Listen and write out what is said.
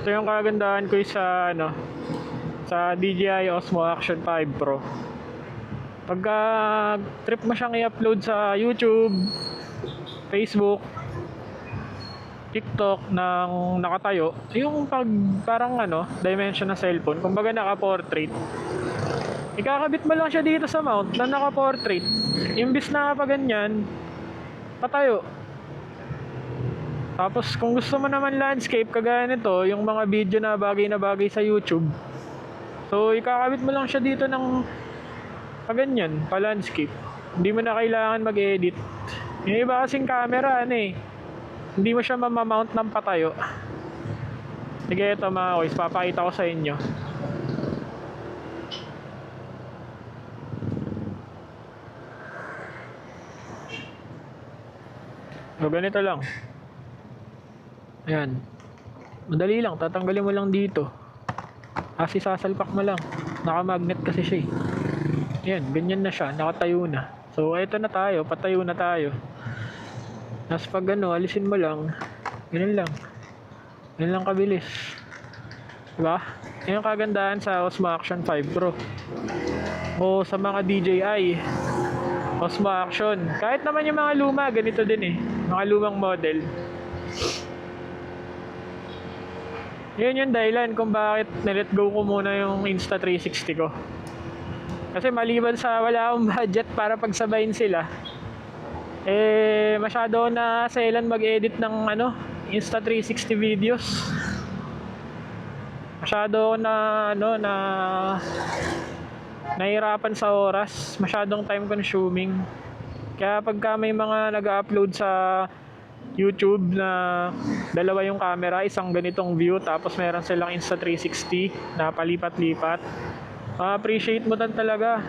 Ito yung kagandahan ko sa sa DJI Osmo Action 5 Pro. Pagka trip mo siyang i-upload sa YouTube, Facebook, TikTok ng nakatayo, yung parang dimension na cellphone, kumbaga naka-portrait. Ikakabit mo lang siya dito sa mount na naka-portrait. Imbis na pa ganyan, patayo. Tapos kung gusto mo naman landscape kagaya nito, yung mga video na bagay sa YouTube. So ikakabit mo lang siya dito ng ganyan, pa landscape. Hindi mo na kailangan mag-edit. Yung iba kasing camera hindi mo siya mamamount ng patayo. Sige, ito mga boys, papakita ko sa inyo. So ganito lang. Ayan. Madali lang, tatanggalin mo lang dito. Kasi sasalpak mo lang. Naka-magnet kasi siya. Ayan, ganyan na siya, nakatayo na. So eto na tayo, patayo na tayo. Tapos pag alisin mo lang, ganun lang. Ganun lang kabilis. Diba? Yan yung kagandahan sa Osmo Action 5 Pro. O sa mga DJI Osmo Action. Kahit naman yung mga luma, ganito din mga lumang model. Yun yung dahilan kung bakit nilet go ko muna yung Insta360 ko. Kasi maliban sa wala akong budget para pagsabayin sila, masyado na selan mag-edit ng Insta360 videos. Masyado na nahirapan sa oras, masyadong time consuming. Kaya pagka may mga nag-upload sa YouTube na dalawa yung camera, isang ganitong view, tapos meron silang Insta360 na palipat-lipat, appreciate mo talaga.